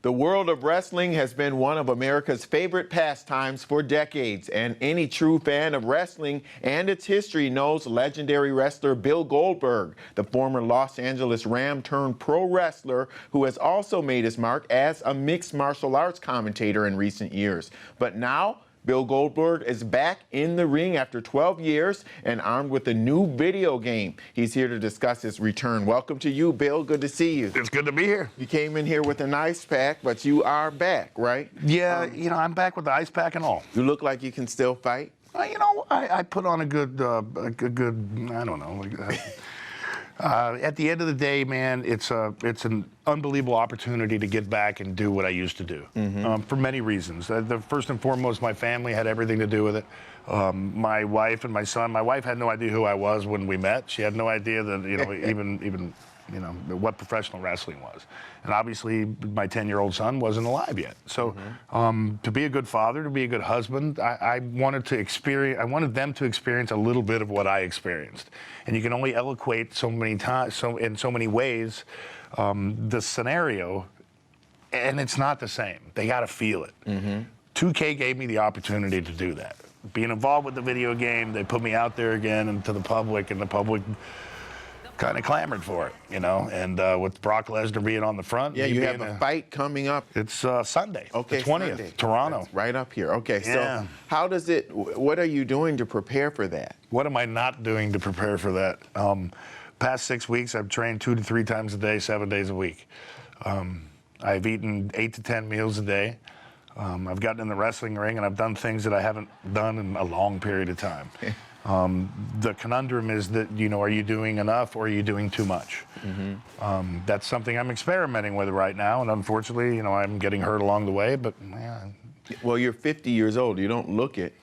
The world of wrestling has been one of America's favorite pastimes for decades, and any true fan of wrestling and its history knows legendary wrestler Bill Goldberg, the former Los Angeles Ram turned pro wrestler who has also made his mark as a mixed martial arts commentator in recent years. But now, Bill Goldberg is back in the ring after 12 years and armed with a new video game. He's here to discuss his return. Welcome to you, Bill. Good to see you. It's good to be here. You came in here with an ice pack, but you are back, right? Yeah, I'm back with the ice pack and all. You look like you can still fight. I put on a good, I don't know. At the end of the day, man, it's an unbelievable opportunity to get back and do what I used to do, for many reasons. The first and foremost, my family had everything to do with it. My wife and my son. My wife had no idea who I was when we met. She had no idea that even what professional wrestling was. And obviously, my 10-year-old son wasn't alive yet. So to be a good father, to be a good husband, I wanted them to experience a little bit of what I experienced. And you can only eloquate so many times, in so many ways, the scenario, and it's not the same. They got to feel it. 2K gave me the opportunity to do that. Being involved with the video game, they put me out there again and to the public, and the public kind of clamored for it, and with Brock Lesnar being on the front. Yeah, you have a fight coming up. It's Sunday, okay, the 20th, Sunday. Toronto. That's right up here. Okay, yeah. So what are you doing to prepare for that? What am I not doing to prepare for that? Past 6 weeks, I've trained 2 to 3 times a day, 7 days a week. I've eaten 8 to 10 meals a day. I've gotten in the wrestling ring, and I've done things that I haven't done in a long period of time. The conundrum is that, are you doing enough or are you doing too much? That's something I'm experimenting with right now, and unfortunately, I'm getting hurt along the way, but yeah. Well, you're 50 years old. You don't look it.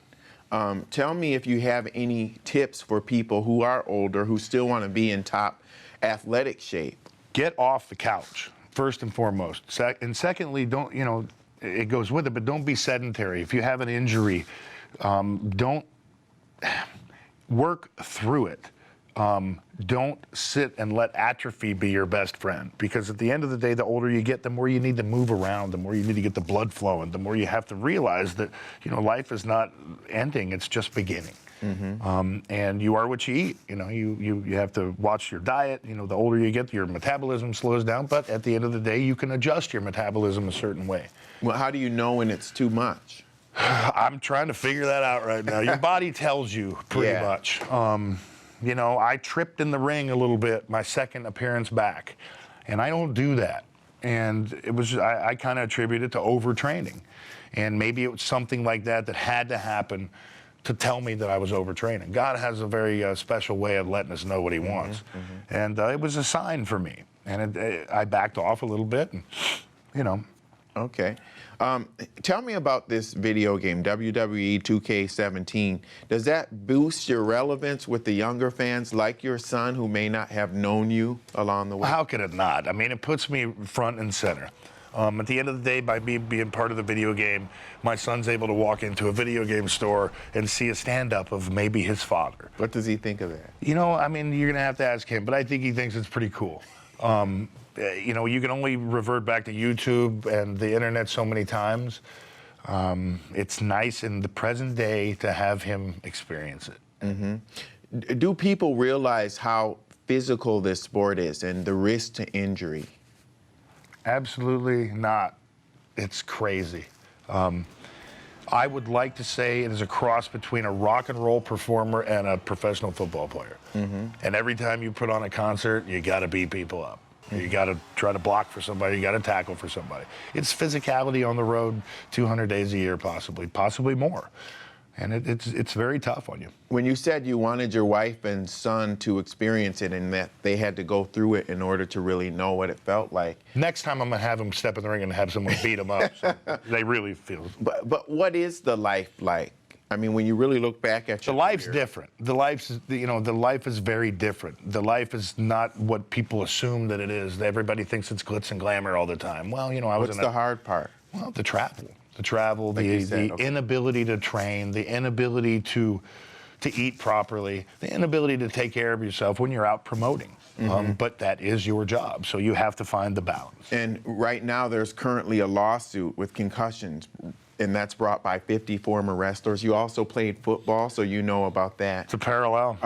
Tell me if you have any tips for people who are older, who still want to be in top athletic shape. Get off the couch, first and foremost. And secondly, don't, it goes with it, but don't be sedentary. If you have an injury, don't work through it. Don't sit and let atrophy be your best friend, because at the end of the day, the older you get, the more you need to move around, the more you need to get the blood flowing, the more you have to realize that life is not ending, it's just beginning. And you are what you eat. You have to watch your diet. The older you get, your metabolism slows down, but at the end of the day, you can adjust your metabolism a certain way. Well, how do you know when it's too much? I'm trying to figure that out right now. Your body tells you pretty much. I tripped in the ring a little bit my second appearance back, and I don't do that. And it was, I kind of attribute it to overtraining. And maybe it was something like that that had to happen to tell me that I was overtraining. God has a very special way of letting us know what he wants. And it was a sign for me. And I backed off a little bit, and, Okay. Tell me about this video game, WWE 2K17. Does that boost your relevance with the younger fans like your son who may not have known you along the way? How could it not? I mean, it puts me front and center. At the end of the day, by me being part of the video game, my son's able to walk into a video game store and see a stand-up of maybe his father. What does he think of that? You're going to have to ask him, but I think he thinks it's pretty cool. You can only revert back to YouTube and the internet so many times. It's nice in the present day to have him experience it. Do people realize how physical this sport is and the risk to injury? Absolutely not. It's crazy. I would like to say it is a cross between a rock and roll performer and a professional football player. And every time you put on a concert, you got to beat people up. You got to try to block for somebody. You got to tackle for somebody. It's physicality on the road 200 days a year, possibly more. And it's very tough on you. When you said you wanted your wife and son to experience it and that they had to go through it in order to really know what it felt like. Next time I'm going to have them step in the ring and have someone beat them up. So they really feel it. But what is the life like? I mean, when you really look back at your The life's different. The life is very different. The life is not what people assume that it is. Everybody thinks it's glitz and glamour all the time. Well, What's the hard part? Well, the travel, the inability to train, the inability to to eat properly, the inability to take care of yourself when you're out promoting. But that is your job, so you have to find the balance. And right now there's currently a lawsuit with concussions, and that's brought by 50 former wrestlers. You also played football, so you know about that. It's a parallel.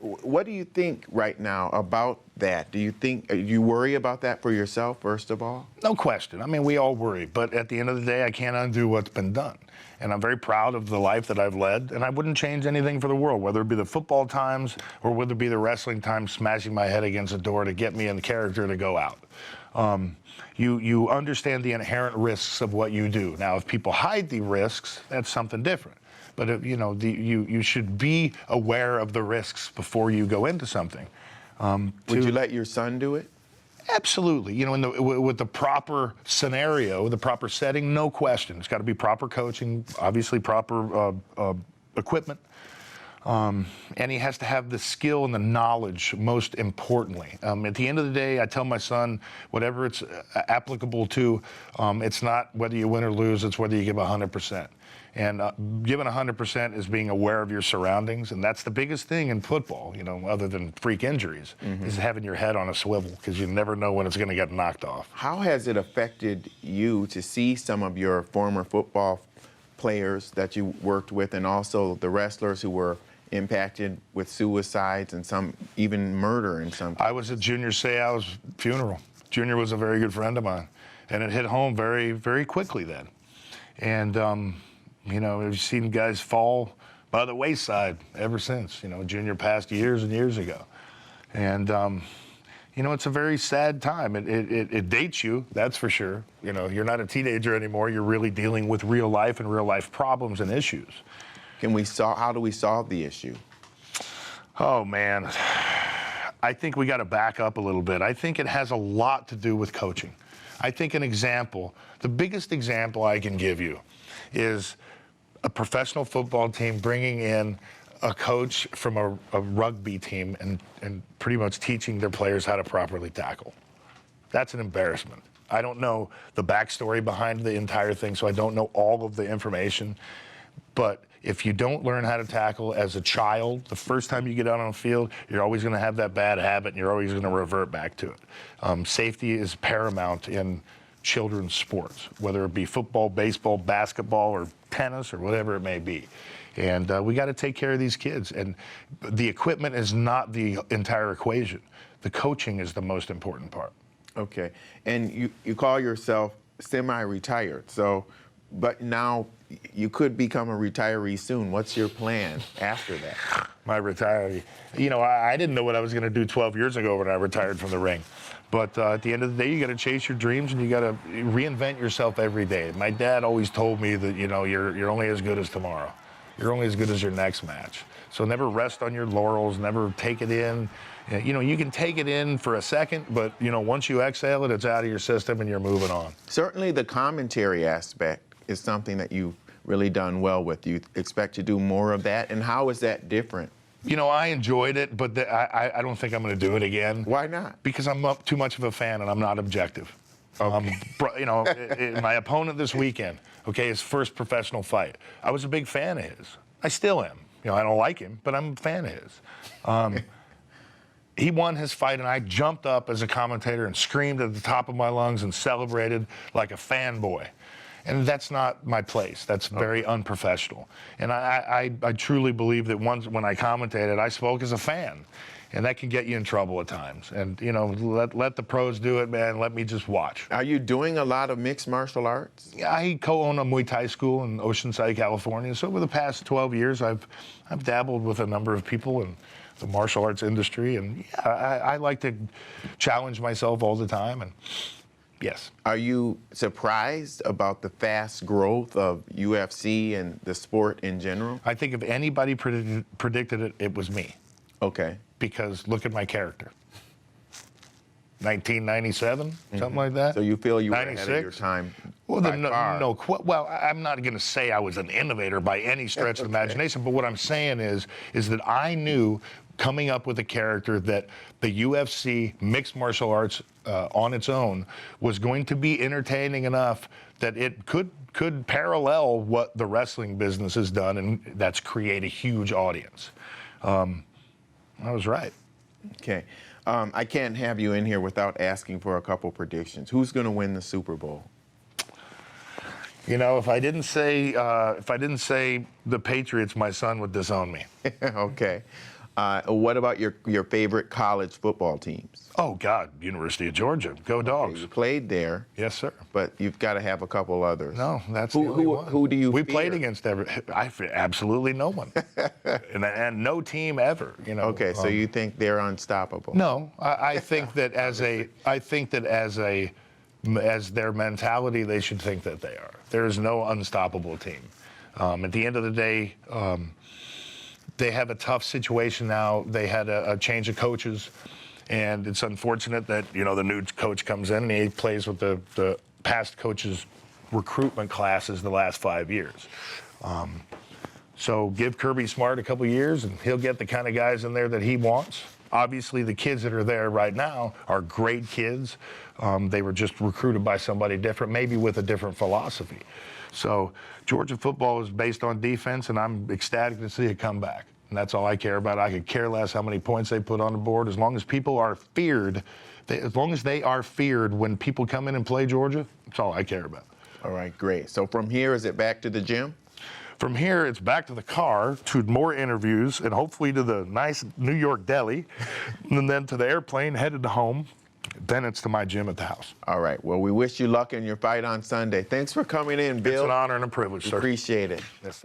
What do you think right now about that? Do you worry about that for yourself, first of all? No question. I mean, we all worry, but at the end of the day, I can't undo what's been done. And I'm very proud of the life that I've led, and I wouldn't change anything for the world, whether it be the football times or whether it be the wrestling times smashing my head against a door to get me in the character to go out. You understand the inherent risks of what you do. Now, if people hide the risks, that's something different. But if, you should be aware of the risks before you go into something. Would you let your son do it? Absolutely. With the proper scenario, the proper setting, no question. It's got to be proper coaching, obviously proper equipment. And he has to have the skill and the knowledge, most importantly. At the end of the day, I tell my son, whatever it's applicable to, it's not whether you win or lose, it's whether you give 100%. And giving 100% is being aware of your surroundings, and that's the biggest thing in football, other than freak injuries, is having your head on a swivel, because you never know when it's going to get knocked off. How has it affected you to see some of your former football players that you worked with, and also the wrestlers who were impacted with suicides and some even murder in some cases? I was at Junior Seau's funeral. Junior was a very good friend of mine, and it hit home very, very quickly then. And we've seen guys fall by the wayside ever since. Junior passed years and years ago. And, it's a very sad time. It dates you, that's for sure. You're not a teenager anymore. You're really dealing with real life and real life problems and issues. How do we solve the issue? Oh, man. I think we got to back up a little bit. I think it has a lot to do with coaching. I think the biggest example I can give you is a professional football team bringing in a coach from a rugby team and pretty much teaching their players how to properly tackle. That's an embarrassment. I don't know the backstory behind the entire thing, so I don't know all of the information. But if you don't learn how to tackle as a child, the first time you get out on the field, you're always going to have that bad habit, and you're always going to revert back to it. Safety is paramount in children's sports, whether it be football, baseball, basketball, or tennis, or whatever it may be. And we got to take care of these kids. And the equipment is not the entire equation. The coaching is the most important part. Okay. And you call yourself semi-retired. But now you could become a retiree soon. What's your plan after that? My retiree. I didn't know what I was going to do 12 years ago when I retired from the ring. But at the end of the day, you got to chase your dreams, and you got to reinvent yourself every day. My dad always told me that, you're only as good as tomorrow. You're only as good as your next match. So never rest on your laurels, never take it in. You can take it in for a second, but, once you exhale it, it's out of your system and you're moving on. Certainly the commentary aspect is something that you've really done well with. You expect to do more of that, and how is that different? I enjoyed it, but I don't think I'm going to do it again. Why not? Because I'm too much of a fan, and I'm not objective. Okay. My opponent this weekend, his first professional fight, I was a big fan of his. I still am. I don't like him, but I'm a fan of his. He won his fight, and I jumped up as a commentator and screamed at the top of my lungs and celebrated like a fanboy. And that's not my place. That's very unprofessional. And I truly believe that when I commentated, I spoke as a fan. And that can get you in trouble at times. And, let the pros do it, man. Let me just watch. Are you doing a lot of mixed martial arts? Yeah, I co-own a Muay Thai school in Oceanside, California. So over the past 12 years, I've dabbled with a number of people in the martial arts industry. And, yeah, I like to challenge myself all the time. And yes. Are you surprised about the fast growth of UFC and the sport in general? I think if anybody predicted it, it was me. Okay. Because look at my character. 1997, something like that. So you feel you were 96? ahead of your time? Well, well, I'm not going to say I was an innovator by any stretch of the imagination, but what I'm saying is that I knew coming up with a character that the UFC mixed martial arts on its own was going to be entertaining enough that it could parallel what the wrestling business has done, and that's create a huge audience. I was right. Okay. I can't have you in here without asking for a couple predictions. Who's going to win the Super Bowl? You know, if I didn't say the Patriots, my son would disown me. Okay. What about your favorite college football teams? Oh God, University of Georgia, go Dogs! Okay, you played there. Yes, sir. But you've got to have a couple others. No, that's the only one. Who do you? We fear? played against absolutely no one, and no team ever. You know. Okay, so you think they're unstoppable? No, I think that as their mentality, they should think that they are. There is no unstoppable team. At the end of the day, they have a tough situation now. They had a change of coaches, and it's unfortunate that the new coach comes in and he plays with the past coaches' recruitment classes the last 5 years. So give Kirby Smart a couple years, and he'll get the kind of guys in there that he wants. Obviously, the kids that are there right now are great kids. They were just recruited by somebody different, maybe with a different philosophy. So Georgia football is based on defense, and I'm ecstatic to see it come back. And that's all I care about. I could care less how many points they put on the board. As long as people are feared, as long as they are feared when people come in and play Georgia, that's all I care about. All right, great. So from here, is it back to the gym? From here, it's back to the car, to more interviews, and hopefully to the nice New York deli, and then to the airplane, headed to home. Then it's to my gym at the house. All right. Well, we wish you luck in your fight on Sunday. Thanks for coming in, Bill. It's an honor and a privilege, sir. Appreciate it. Yes, sir.